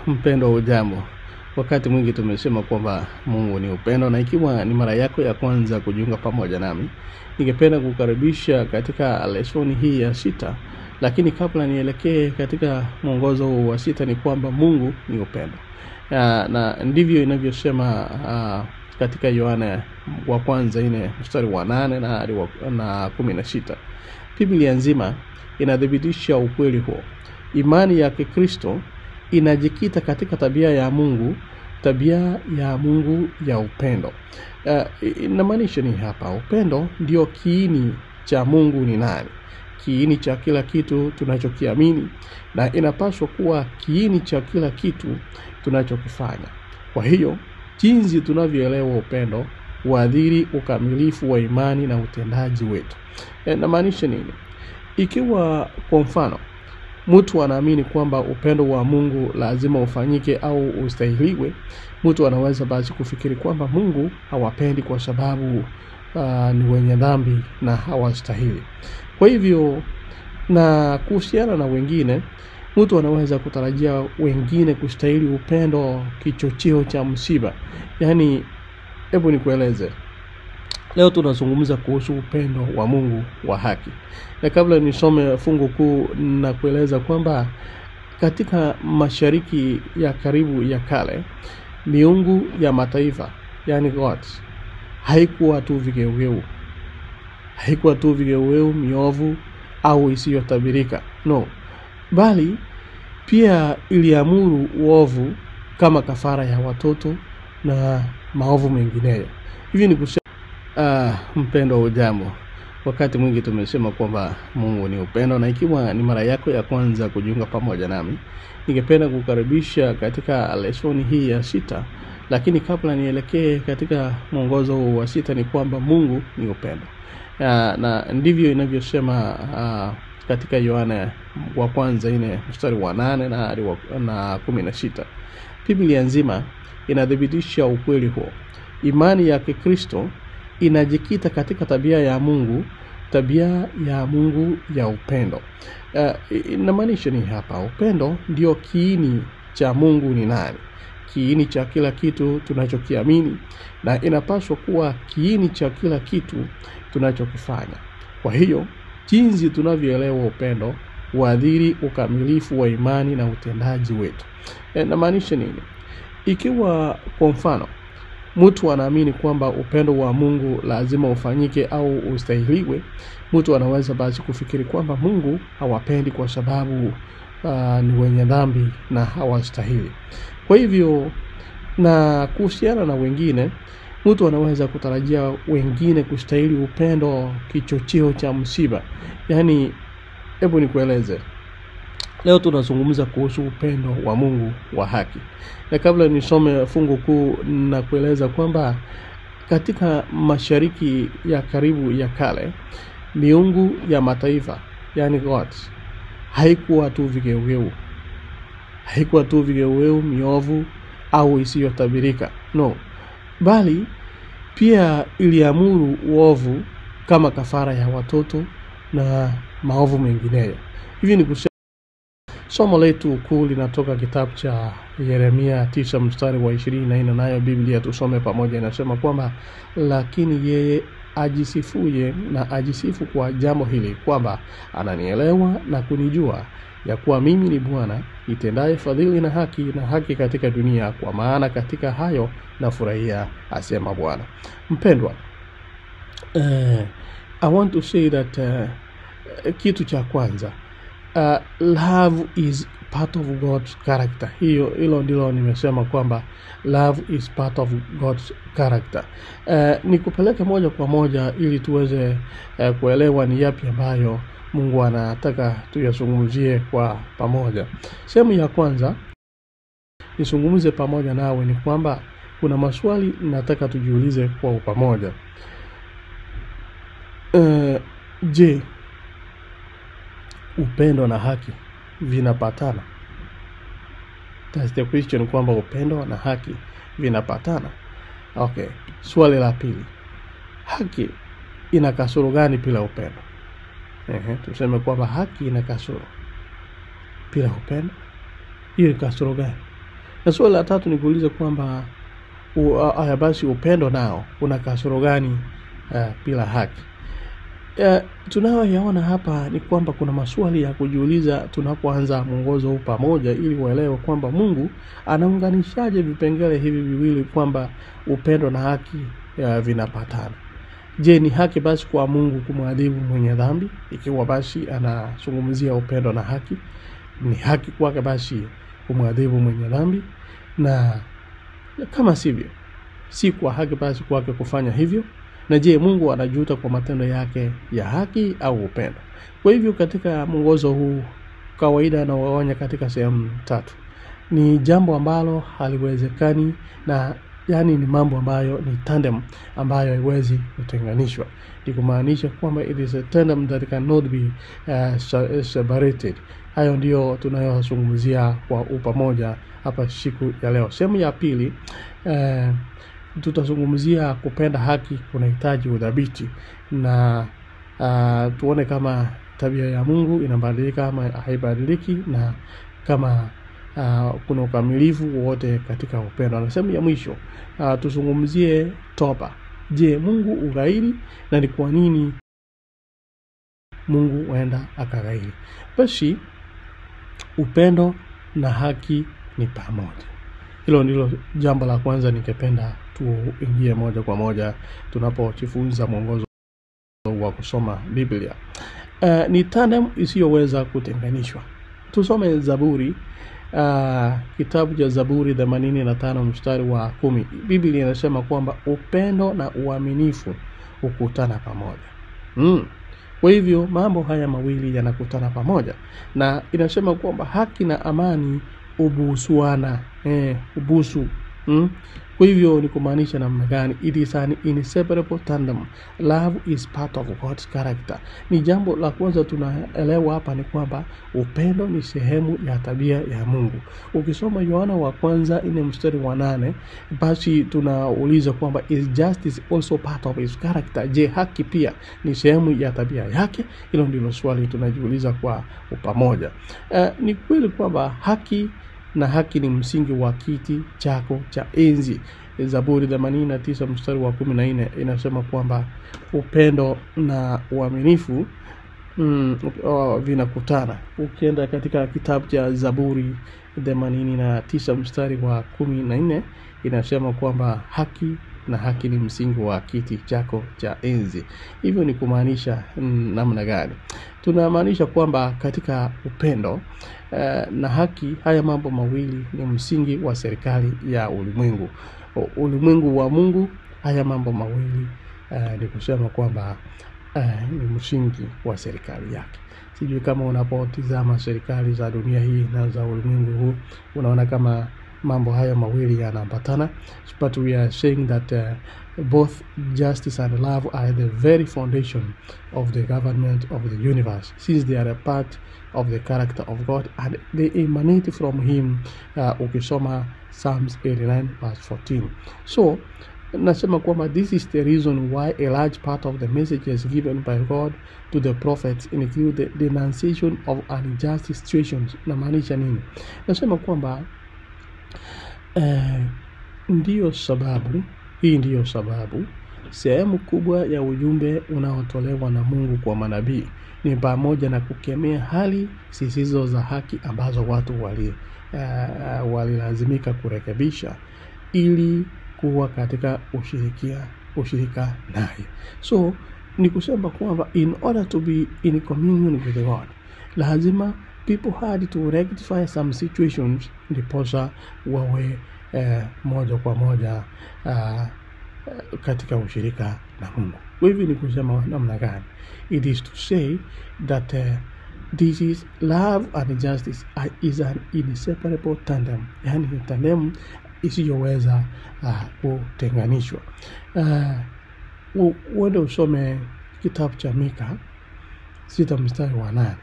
Mpendo ujambo. Wakati mwingi tumesema kwamba Mungu ni upendo, na ikiwa ni mara yako ya kwanza kujiunga pamoja nami, ningependa kukaribisha katika lesoni hii ya 6. Lakini kabla nielekee katika mwongozo wa 6 ni kwamba Mungu ni upendo. Na ndivyo inavyosema katika Yohana wa kwanza 4 mstari wa 8 na 16. Biblia nzima inadhibitisha ukweli huo. Imani ya Kikristo inajikita katika tabia ya Mungu ya upendo. Inamaanisha ni hapa, upendo ndio kiini cha Mungu ni nani, kiini cha kila kitu tunachokiamini, na inapaswa kuwa kiini cha kila kitu tunachokifanya. Kwa hiyo jinsi tunavyoelewa upendo huathiri ukamilifu wa imani na utendaji wetu. Inamaanisha nini? Ikiwa kwa mfano mtu anaamini kwamba upendo wa Mungu lazima ufanyike au ustahiliwe, mtu anaweza basi kufikiri kwamba Mungu hawapendi kwa sababu ni wenye dhambi na hawastahili. Kwa hivyo, na kuhusiana na wengine, mtu anaweza kutarajia wengine kustahili upendo kichocheo cha msiba. Yaani, hebu nikueleze. Leo tunazungumza kuhusu upendo wa Mungu wa haki. Na kabla nisome fungu kuu na kueleza kwamba katika mashariki ya karibu ya kale, miungu ya mataifa, yani gods, haikuwa tu vigeugeu. Haikuwa tu vigeugeu miovu au isiyotabirika. No. Bali pia iliamuru uovu kama kafara ya watoto na maovu mengineyo. Hivi ni mpendo ujambo. Wakati mwingi tumesema kwamba Mungu ni upendo, na ikiwa ni mara yako ya kwanza kujiunga pamoja nami, ningependa kukaribisha katika lesoni hii ya 6. Lakini kabla nielekee katika mwongozo wa 6 ni kwamba Mungu ni upendo. Na ndivyo inavyosema katika Yohana wa kwanza 4 mstari wa 8 na 16. Biblia nzima inadhibitisha ukweli huo. Imani ya Kikristo inajikita katika tabia ya Mungu ya upendo. Inamaanisha ni hapa, upendo ndio kiini cha Mungu ni nani, kiini cha kila kitu tunachokiamini, na inapaswa kuwa kiini cha kila kitu tunachokifanya. Kwa hiyo jinsi tunavyoelewa upendo huathiri ukamilifu wa imani na utendaji wetu. Inamaanisha nini? Ikiwa kwa mfano mtu anaamini kwamba upendo wa Mungu lazima ufanyike au ustahiliwe, mtu anaweza basi kufikiri kwamba Mungu hawapendi kwa sababu ni wenye dhambi na hawastahili. Kwa hivyo, na kuhusiana na wengine, mtu anaweza kutarajia wengine kustahili upendo kichocheo cha msiba. Yaani, hebu nikueleze. Leo tunazungumza kuhusu upendo wa Mungu wa haki. Na kabla nisome fungu kuu na kueleza kwamba katika mashariki ya karibu ya kale, miungu ya mataifa, yani gods, haikuwa tu vigeugeu. Haikuwa tu vigeugeu miovu au isiyotabirika. No. Bali pia iliamuru uovu kama kafara ya watoto na maovu mengineyo. Hivi ni somo letu kuu linatoka kitabu cha Yeremia 9 mstari wa 24, nayo Biblia tusome pamoja. Inasema kwamba lakini yeye ajisifuye na ajisifu kwa jambo hili, kwamba ananielewa na kunijua ya kuwa mimi ni Bwana nitendaye fadhili na haki katika dunia, kwa maana katika hayo nafurahia, asema Bwana. Mpendwa, I want to say that kitu cha kwanza, love is part of God's character. Hilo ndilo nimesema kwamba love is part of God's character. Nikupeleke moja kwa moja ili tuweze kuelewa ni yapi ambayo Mungu anataka tuyazungumzie kwa pamoja. Sehemu ya kwanza nizungumze pamoja nawe ni kwamba kuna maswali nataka tujiulize kwa pamoja. Je, upendo na haki vinapatana? That's the question, kwamba upendo na haki vinapatana. Okay, swali la pili. Haki ina kasoro gani bila upendo? Tuseme kwamba haki ina kasoro bila upendo. hiyo ni kasoro gani? Na swali la tatu ni kuuliza kwamba basi upendo nao una kasoro gani bila haki? Tunayoyaona hapa ni kwamba kuna maswali ya kujiuliza tunapoanza mwongozo huu pamoja, ili uelewe kwamba Mungu anaunganishaje vipengele hivi viwili, kwamba upendo na haki vinapatana. Je, ni haki basi kwa Mungu kumwadhibu mwenye dhambi? Ikiwa basi anazungumzia upendo na haki, ni haki kwake basi kumwadhibu mwenye dhambi? Na kama sivyo, si kwa haki basi kwake kufanya hivyo? Na je, Mungu anajuta kwa matendo yake ya haki au upendo? Kwa hivyo katika mwongozo huu kawaida anawaonya katika sehemu tatu. Ni jambo ambalo haliwezekani, na yani ni mambo ambayo ni tandem ambayo haiwezi kutenganishwa. Ni kumaanisha kwamba it is a tandem that cannot be separated. Hayo ndio tunayozungumzia kwa upamoja hapa siku ya leo. Sehemu ya pili tutazungumzia kupenda haki kunahitaji udhabiti, na tuone kama tabia ya Mungu inabadilika ama haibadiliki, na kama kuna ukamilifu wote katika upendo. Na sehemu ya mwisho tuzungumzie toba. Je, Mungu ughairi, na ni kwa nini Mungu huenda akaghairi? Basi upendo na haki ni pamoja. Hilo ndilo jambo la kwanza ningependa tuingie moja kwa moja tunapojifunza mwongozo wa kusoma Biblia. Ni tandem isiyoweza kutenganishwa. Tusome Zaburi, kitabu cha Zaburi 85 mstari wa 10. Biblia inasema kwamba upendo na uaminifu hukutana pamoja. Kwa hivyo mambo haya mawili yanakutana pamoja, na inasema kwamba haki na amani ubusuana, ubusu. Kwa hivyo ni kumaanisha namna gani? It is an inseparable tandem. Love is part of God's character. Ni jambo la kwanza tunaelewa hapa ni kwamba upendo ni sehemu ya tabia ya Mungu. Ukisoma Yohana wa kwanza 4 mstari wa 8, basi tunauliza kwamba is justice also part of his character? Je, haki pia ni sehemu ya tabia yake? Hilo ndilo swali tunajiuliza kwa pamoja. Ni kweli kwamba haki ni msingi wa kiti chako cha enzi. Zaburi 89 mstari wa 14 inasema kwamba upendo na uaminifu vinakutana. Ukienda katika kitabu cha Zaburi 89 mstari wa 14 inasema kwamba haki ni msingi wa kiti chako cha enzi. Hivyo ni kumaanisha namna gani? Tunamaanisha kwamba katika upendo na haki, haya mambo mawili ni msingi wa serikali ya ulimwengu. Ulimwengu wa Mungu, haya mambo mawili ni kusema kwamba ni msingi wa serikali yake. Sijui kama unapotizama serikali za dunia hii na za ulimwengu huu, unaona kama mambo haya mawili yanaambatana. But we are saying that both justice and love are the very foundation of the government of the universe, since they are a part of the character of God and they emanate from him. Ukisoma Psalms 89 verse 14. So nasema kwamba this is the reason why a large part of the messages given by God to the prophets include the denunciation of unjust situations. Na maanisha nini? Nasema kwamba ndiyo sababu sehemu kubwa ya ujumbe unaotolewa na Mungu kwa manabii ni pamoja na kukemea hali zisizo za haki ambazo watu walilazimika kurekebisha ili kuwa katika ushirika naye. So ni kusema kwamba in order to be in communion with God, lazima people had to rectify some situations ndiposa wawe moja kwa moja katika ushirika na Mungu. Kwa hivyo ni kusema namna gani? It is to say that this is love and justice is an inseparable tandem. Yani ni tandem isiyoweza kutenganishwa. Uende usome kitabu cha Mika 6 mstari wa 8.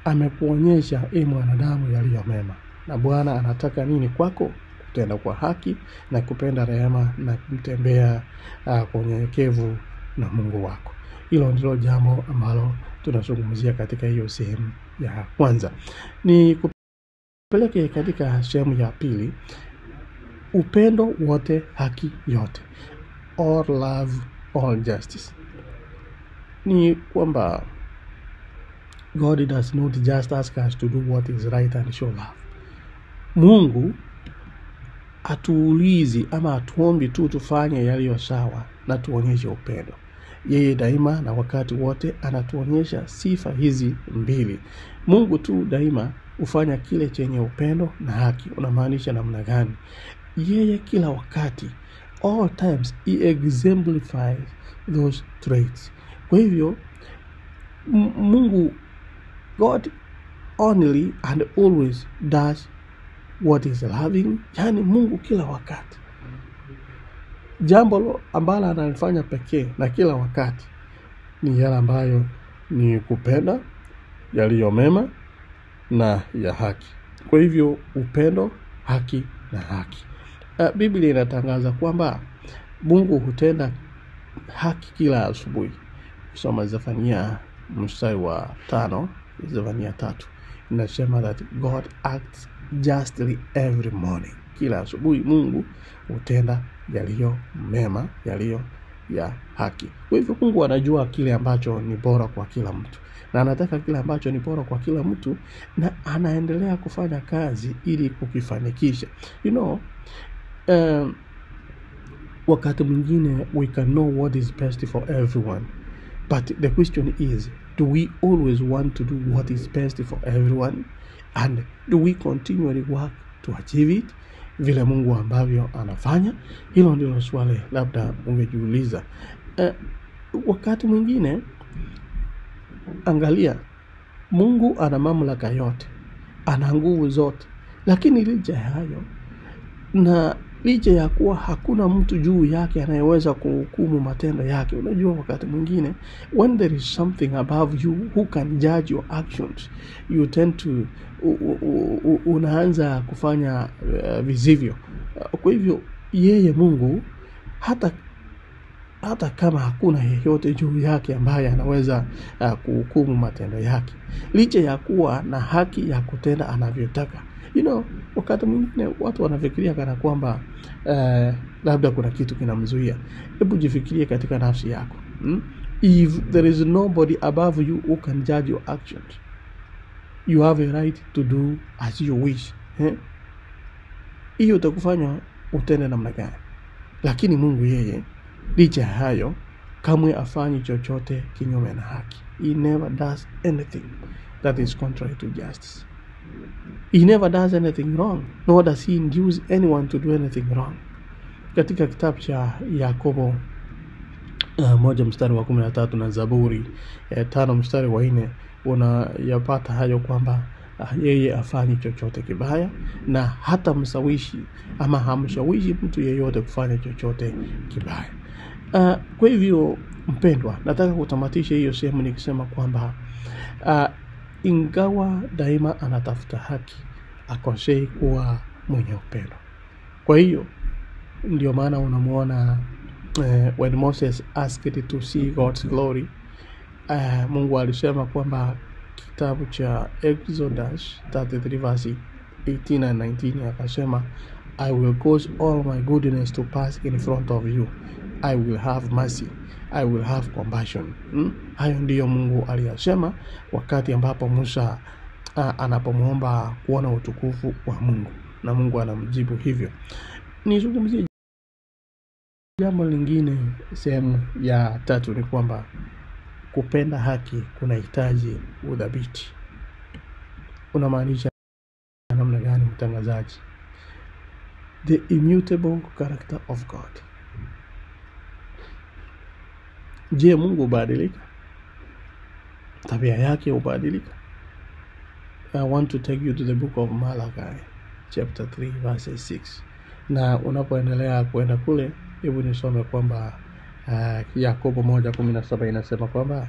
Amekuonyesha mwanadamu yaliyo mema, na Bwana anataka nini kwako? Kutenda kwa haki na kupenda rehema na kutembea kwa unyenyekevu na Mungu wako. Hilo ndilo jambo ambalo tunazungumzia katika hiyo sehemu ya kwanza. Ni Peleke katika sehemu ya pili, upendo wote, haki yote, all love, all justice. Ni kwamba God does not just ask us to do what is right and show love. Mungu atuulizi ama atuombi tu tufanye yaliyo sawa na tuonyeshe upendo. Yeye daima na wakati wote anatuonyesha sifa hizi mbili. Mungu tu daima hufanya kile chenye upendo na haki. Unamaanisha namna gani? Yeye kila wakati, all times, he exemplifies those traits. Kwa hivyo Mungu, God only and always does what is loving. Yani Mungu kila wakati, jambo ambalo analifanya pekee na kila wakati ni yale ambayo ni kupenda, yaliyo mema na ya haki. Kwa hivyo upendo, haki na haki. Biblia inatangaza kwamba Mungu hutenda haki kila asubuhi. Soma Zefania mstari wa 5, Zefania 3. Inasema that God acts justly every morning. Kila asubuhi Mungu hutenda yaliyo mema, yaliyo ya haki. Kwa hivyo Mungu anajua kile ambacho ni bora kwa kila mtu, na anataka kile ambacho ni bora kwa kila mtu, na anaendelea kufanya kazi ili kukifanikisha. Wakati mwingine we can know what is best for everyone, but the question is, do we always want to do what is best for everyone, and do we continually work to achieve it vile Mungu ambavyo anafanya? Hilo ndilo swali labda ungejiuliza. Wakati mwingine angalia, Mungu ana mamlaka yote, ana nguvu zote, lakini licha ya hayo na licha ya kuwa hakuna mtu juu yake anayeweza kuhukumu matendo yake. Unajua wakati mwingine, when there is something above you who can judge your actions, you tend to unaanza kufanya visivyo. Kwa hivyo yeye Mungu, hata kama hakuna yeyote juu yake ambaye anaweza kuhukumu matendo yake, licha ya kuwa na haki ya kutenda anavyotaka. Wakati mwingine watu wanafikiria kana kwamba labda kuna kitu kinamzuia. Hebu jifikirie katika nafsi yako. If there is nobody above you who can judge your actions, you have a right to do as you wish. Hiyo utakufanya utende namna gani? Lakini Mungu yeye, licha hayo, kamwe afanyi chochote kinyume na haki. He never does anything that is contrary to justice. He never does anything wrong, nor does he induce anyone to do anything wrong. Katika kitabu cha Yakobo 1 mstari wa 13 na Zaburi 5 mstari wa 4 unayapata hayo kwamba yeye afanyi chochote kibaya, na hata msawishi ama hamshawishi mtu yeyote kufanya chochote kibaya. Kwa hivyo mpendwa, nataka kutamatisha hiyo sehemu nikisema kwamba ingawa daima anatafuta haki, akosei kuwa mwenye upendo. Kwa hiyo ndio maana unamuona when Moses asked to see God's glory, Mungu alisema kwamba kitabu cha Exodus 33 verse 18 and 19, akasema, I will cause all my goodness to pass in front of you. I will have mercy. I will have compassion. Hayo ndiyo Mungu aliyasema wakati ambapo Musa anapomuomba kuona utukufu wa Mungu, na Mungu anamjibu hivyo. Nizungumzie jambo lingine, sehemu ya 3, ni kwamba kupenda haki kunahitaji udhabiti. Unamaanisha namna gani mtangazaji? The immutable character of God. Je, Mungu hubadilika? Tabia yake hubadilika? I want to take you to the book of Malachi chapter 3 verse 6. Na unapoendelea kwenda kule, hebu nisome kwamba Yakobo 1:17 inasema kwamba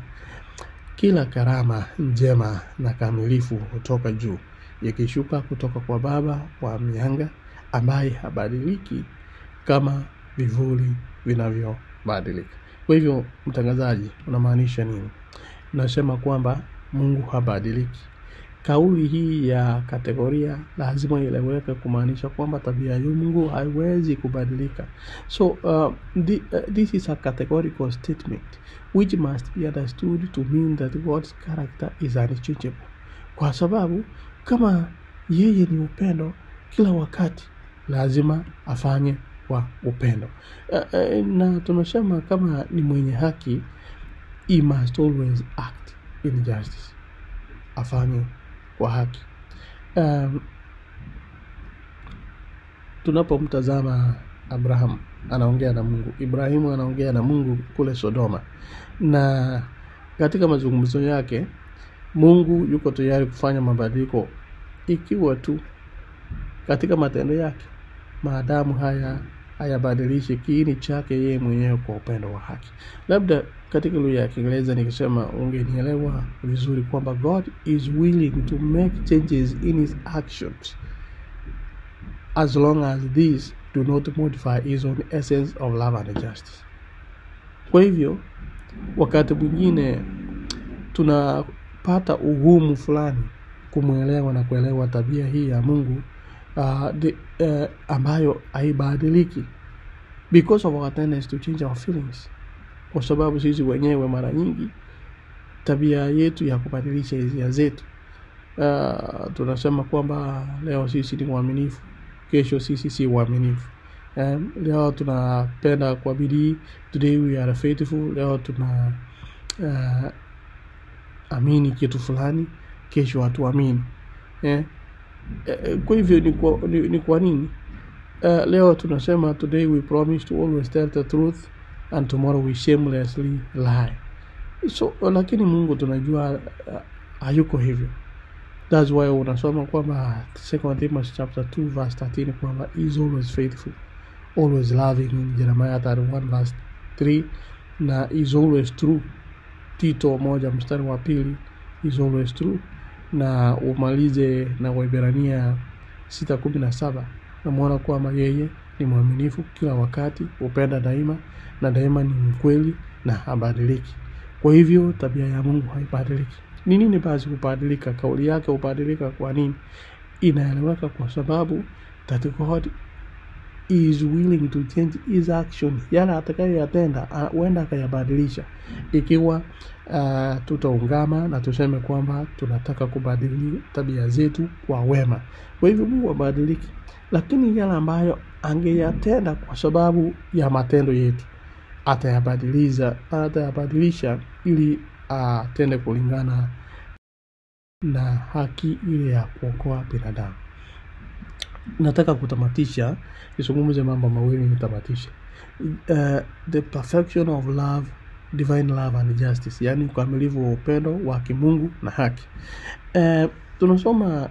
kila karama njema na kamilifu hutoka juu, ikishuka kutoka kwa Baba wa mianga, ambaye habadiliki kama vivuli vinavyobadilika. Kwa hivyo mtangazaji, unamaanisha nini? Unasema kwamba Mungu habadiliki kauli hii ya kategoria lazima ieleweke kumaanisha kwamba tabia ya Mungu haiwezi kubadilika. So this is a categorical statement which must be understood to mean that God's character is unchangeable. Kwa sababu kama yeye ni upendo, kila wakati lazima afanye kwa upendo. Na tunasema kama ni mwenye haki, he must always act in justice. Afanye kwa haki. Tunapomtazama Abraham anaongea na Mungu, Ibrahimu anaongea na Mungu kule Sodoma, na katika mazungumzo yake Mungu yuko tayari kufanya mabadiliko ikiwa tu katika matendo yake, maadamu hayabadilishi kiini chake yeye mwenyewe kwa upendo wa haki. Labda katika lugha ya Kiingereza nikisema ungenielewa vizuri kwamba God is willing to make changes in his actions as long as these do not modify his own essence of love and justice. Kwa hivyo wakati mwingine tunapata ugumu fulani kumuelewa na kuelewa tabia hii ya Mungu ambayo haibadiliki, because of our tendency to change our feelings. Kwa sababu sisi wenyewe mara nyingi tabia yetu ya kubadilisha hisia zetu. Tunasema kwamba leo sisi ni waaminifu, kesho sisi si waaminifu. Leo tunapenda kwa bidii, today we are faithful. Leo tuna amini kitu fulani, kesho hatuamini. Kwa hivyo ni kwa nini? Leo tunasema today we promise to always tell the truth and tomorrow we shamelessly lie. So lakini Mungu tunajua hayuko hivyo. That's why unasoma kwamba 2 Timothy chapter 2 verse 13 kwamba he is always faithful, always loving in Jeremiah 31 verse 3, na is always true. Tito 1 mstari wa 2 is always true, na umalize na Waebrania 6:17 na muona kwamba yeye ni mwaminifu kila wakati, upenda daima, na daima ni mkweli na habadiliki. Kwa hivyo tabia ya Mungu haibadiliki. Ni nini basi kubadilika? Kauli yake kubadilika kwa nini? Inaeleweka kwa sababu that God is willing to change his action. Yala atakayoyatenda huenda akayabadilisha ikiwa tutaungama na tuseme kwamba tunataka kubadili tabia zetu kwa wema. Kwa hivyo Mungu habadiliki, lakini yale ambayo angeyatenda kwa sababu ya matendo yetu atayabadilisha ili atende kulingana na haki ile ya kuokoa binadamu. Nataka kutamatisha, nisungumuze mambo mawili nitamatisha. The perfection of love, divine love and justice, yani ukamilifu wa upendo wa kimungu na haki. Tunasoma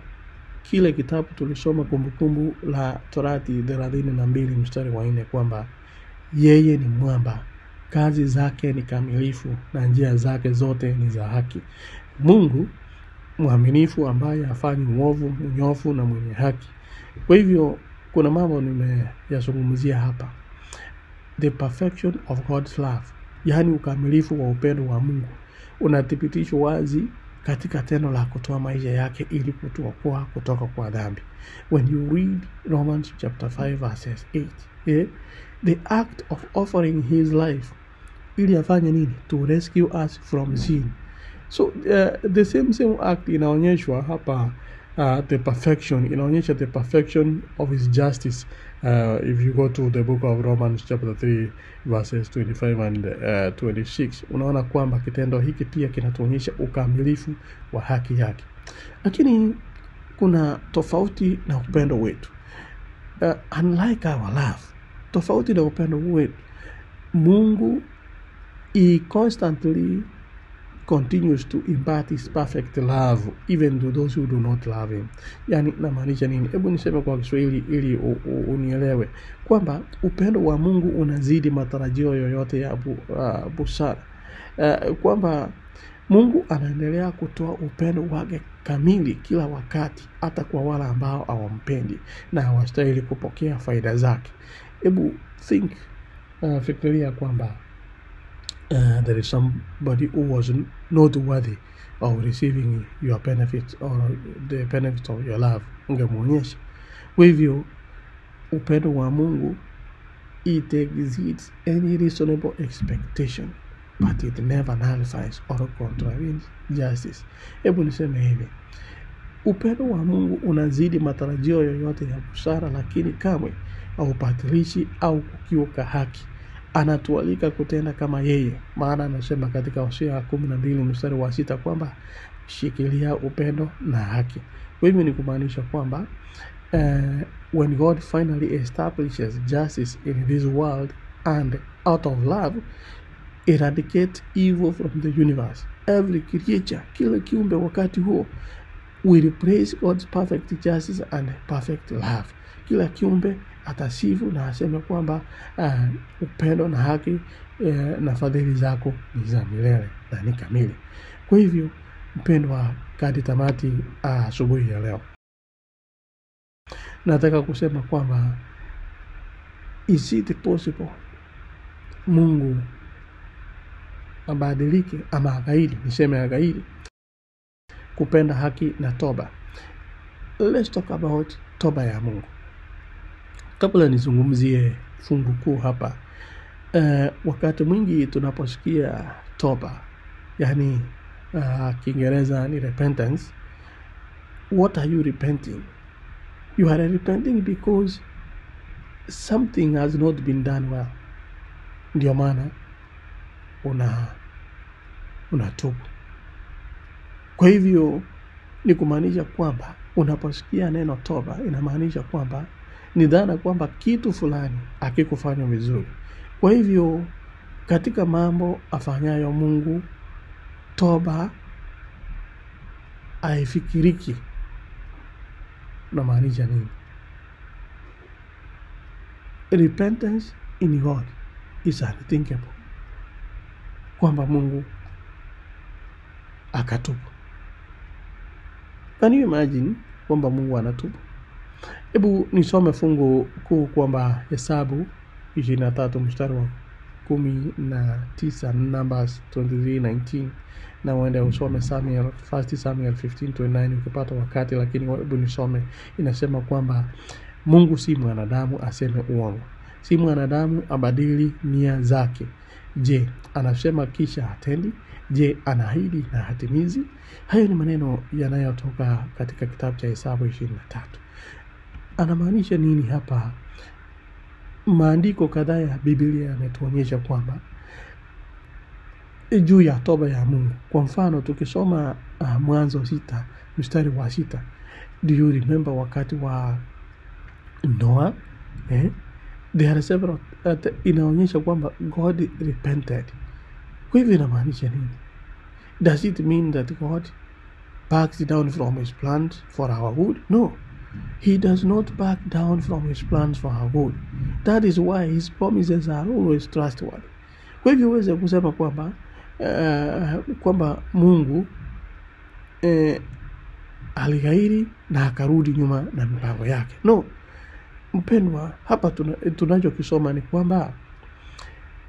kile kitabu tulisoma Kumbukumbu la Torati 32 mstari wa 4 kwamba yeye ni mwamba, kazi zake ni kamilifu na njia zake zote ni za haki. Mungu mwaminifu ambaye hafanyi uovu, mnyofu na mwenye haki. Kwa hivyo kuna mambo nimeyazungumzia hapa. The perfection of God's love, yani ukamilifu wa upendo wa Mungu, unathibitishwa wazi katika tendo la kutoa maisha yake ili kutuokoa kutoka kwa dhambi. When you read Romans chapter 5 verses 8, the act of offering his life ili afanye nini? To rescue us from sin. So the same act inaonyeshwa hapa. The perfection inaonyesha the perfection of his justice. If you go to the book of Romans chapter 3 verses 25 and 26, unaona kwamba kitendo hiki pia kinatuonyesha ukamilifu wa haki yake. Lakini kuna tofauti na upendo wetu. Unlike our love, tofauti na upendo wetu, Mungu he constantly continues to impart his perfect love even to those who do not love him. Yani namaanisha nini? Hebu niseme kwa Kiswahili ili unielewe kwamba upendo wa Mungu unazidi matarajio yoyote ya busara. Kwamba Mungu anaendelea kutoa upendo wake kamili kila wakati, hata kwa wale ambao hawampendi na hawastahili kupokea faida zake. Hebu fikiria kwamba there is somebody who was not worthy of receiving your benefits or the benefits of your love, ungemuonyesha. Kwa hivyo upendo wa Mungu, it exceeds any reasonable expectation, but it never nullifies or contravenes justice. Hebu niseme hivi, upendo wa Mungu unazidi matarajio yoyote ya busara, lakini kamwe haupatilishi au kukiuka haki. Anatualika kutenda kama yeye, maana anasema katika Hosea 12:6 kwamba shikilia upendo na haki. Kwa hivyo ni kumaanisha kwamba when God finally establishes justice in this world and out of love eradicate evil from the universe, every creature, kila kiumbe wakati huo will praise God's perfect justice and perfect love. Kila kiumbe atasifu na aseme kwamba upendo na haki na fadhili zako ni za milele na ni kamili. Kwa hivyo mpendwa, kadi tamati asubuhi ya leo, nataka kusema kwamba is it possible Mungu abadilike ama agairi, niseme agairi, kupenda haki na toba? Let's talk about toba ya Mungu. Kabla nizungumzie fungu kuu hapa, wakati mwingi tunaposikia toba, yani Kiingereza ni repentance, what are you repenting? You are repenting because something has not been done well. Ndio maana unatubu. Kwa hivyo ni kumaanisha kwamba unaposikia neno toba, inamaanisha kwamba ni dhana kwamba kitu fulani hakikufanywa vizuri. Kwa hivyo katika mambo afanyayo Mungu, toba haifikiriki. Unamaanisha nini? Repentance in God is unthinkable, kwamba Mungu akatubu. Can you imagine kwamba Mungu anatubu? Hebu nisome fungu kuu kwamba Hesabu 23:19, Numbers 23:19, na uende usome 1 Samuel 15:29 ukipata wakati, lakini hebu nisome. Inasema kwamba Mungu si mwanadamu aseme uongo, si mwanadamu abadili nia zake. Je, anasema kisha hatendi? Je, anaahidi na hatimizi? Hayo ni maneno yanayotoka katika kitabu cha Hesabu 23. Anamaanisha nini hapa? Maandiko kadhaa ya Biblia yametuonyesha kwamba juu ya toba ya Mungu. Kwa mfano tukisoma Mwanzo 6:6, do you remember wakati wa Noah? There are several inaonyesha kwamba God repented. Kwa hivyo inamaanisha nini? Does it mean that God backs down from his plans for our good? No. He does not back down from his plans for our good. That is why his promises are always trustworthy. Kwa hivyo uweze kusema kwamba Mungu alighairi na akarudi nyuma na mipango yake. No. Mpendwa, hapa tunachokisoma ni kwamba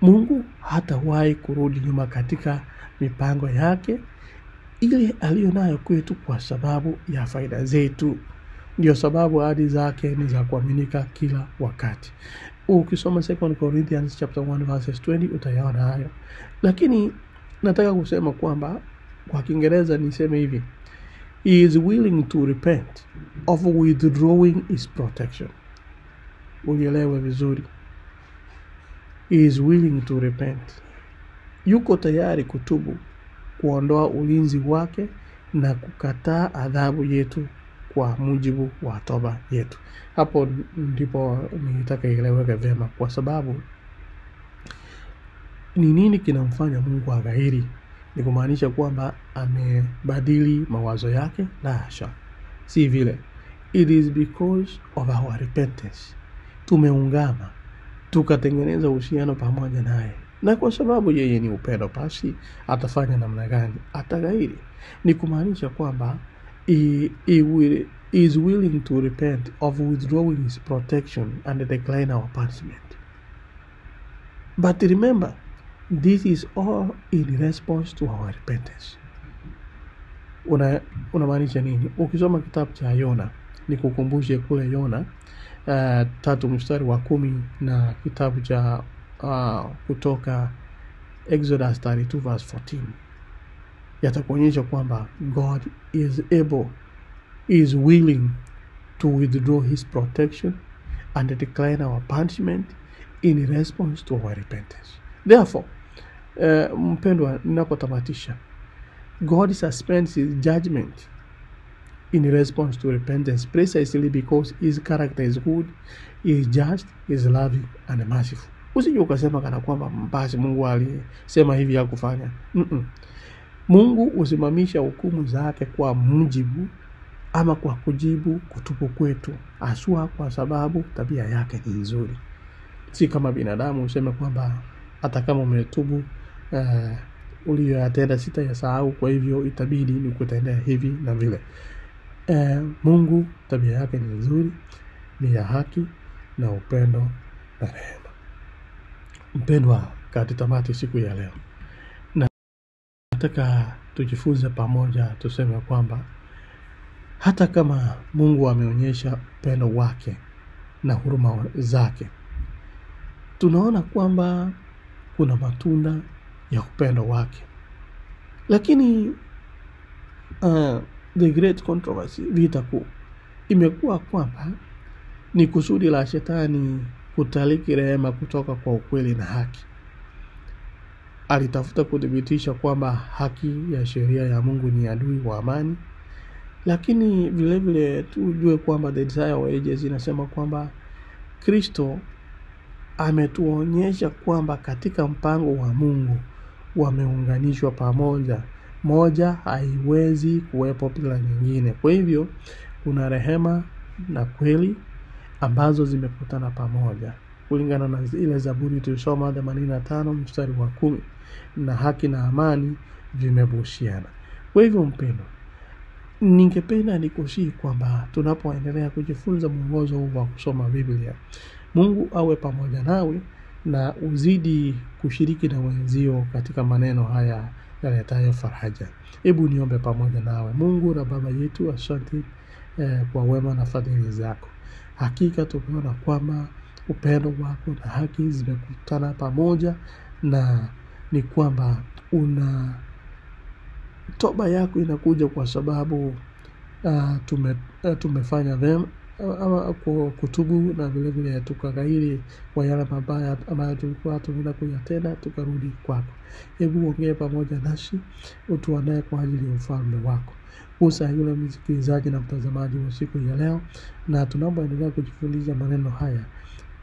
Mungu hatawahi kurudi nyuma katika mipango yake ile aliyonayo kwetu kwa sababu ya faida zetu. Ndio sababu ahadi zake ni za kuaminika kila wakati. Ukisoma 2 Corinthians chapter 1:20 utayaona hayo. Lakini nataka kusema kwamba kwa Kiingereza niseme hivi, he is willing to repent of withdrawing his protection. Unielewe vizuri. He is willing to repent. Yuko tayari kutubu, kuondoa ulinzi wake na kukataa adhabu yetu kwa mujibu wa toba yetu. Hapo ndipo nitaka ieleweke vyema, kwa sababu ni nini kinamfanya Mungu aghairi? Ni kumaanisha kwamba amebadili mawazo yake? La hasha. Si vile. It is because of our repentance. Tumeungama, tukatengeneza uhusiano pamoja naye. Na kwa sababu yeye ni upendo, basi atafanya namna gani? Ataghairi. Ni kumaanisha kwamba he is willing to repent of withdrawing his protection and decline our punishment. But remember, this is all in response to our repentance. unamaanisha nini? Ukisoma kitabu cha Yona, nikukumbushe kule Yona 3:10 na kitabu cha Kutoka Exodus 32:14, yatakuonyesha kwamba God is able, is willing to withdraw his protection and decline our punishment in response to our repentance. Therefore, mpendwa, ninapotamatisha, God suspends his judgment in response to repentance precisely because his character is good, is just, is loving and merciful. Usije ukasema kana kwamba basi Mungu alisema hivi ya kufanya. Mungu usimamisha hukumu zake kwa mujibu ama kwa kujibu kutubu kwetu, aswa kwa sababu tabia yake ni nzuri. Si kama binadamu useme kwamba hata kama umetubu uliyoyatenda sitayasahau, kwa hivyo itabidi nikutendea hivi na vile. Mungu tabia yake ni nzuri, ni ya haki na upendo na rehema. Mpendwa, katika siku ya leo, na nataka tujifunze pamoja, tuseme kwamba hata kama Mungu ameonyesha upendo wake na huruma zake, tunaona kwamba kuna matunda ya upendo wake. Lakini the great controversy, vita kuu, imekuwa kwamba ni kusudi la shetani kutaliki rehema kutoka kwa ukweli na haki. Alitafuta kudhibitisha kwamba haki ya sheria ya Mungu ni adui wa amani. Lakini vile vile tujue kwamba the Desire of Ages inasema kwamba Kristo ametuonyesha kwamba katika mpango wa Mungu wameunganishwa pamoja. Moja haiwezi kuwepo bila nyingine. Kwa hivyo kuna rehema na kweli ambazo zimekutana pamoja. Kulingana na ile Zaburi tulisoma 85:10, na haki na amani vimebushana. Kwa hivyo mpendwa, ningependa nikusihi kwamba tunapoendelea kujifunza mwongozo huu wa kusoma Biblia, Mungu awe pamoja nawe na uzidi kushiriki na wenzio katika maneno haya yaletayo faraja. Hebu niombe pamoja nawe. Mungu na Baba yetu, asante kwa wema na fadhili zako. Hakika tumeona kwamba upendo wako na haki zimekutana pamoja, na ni kwamba toba yako inakuja kwa sababu tumefanya vema ama kutubu, na vile vile tukaghairi kwa yale mabaya ambayo tulikuwa tunaenda kuyatenda, tukarudi kwako. Hebu ongea pamoja nasi, utuandae kwa ajili ya ufalme wako. Usa yule msikilizaji na mtazamaji wa siku ya leo, na tunapoendelea kujifunza maneno haya,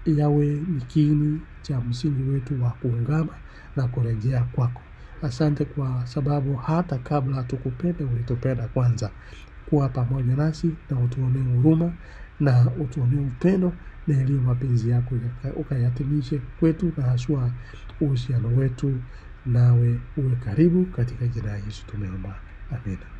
yawe ni kiini cha msingi wetu wa kuungama na kurejea kwako. Asante kwa sababu hata kabla tukupende ulitupenda kwanza. Kuwa pamoja nasi na utuonee huruma na utuonee upendo, na yaliyo mapenzi yako ukayatimishe kwetu, na haswa uhusiano wetu nawe uwe karibu. Katika jina la Yesu tumeomba, amina.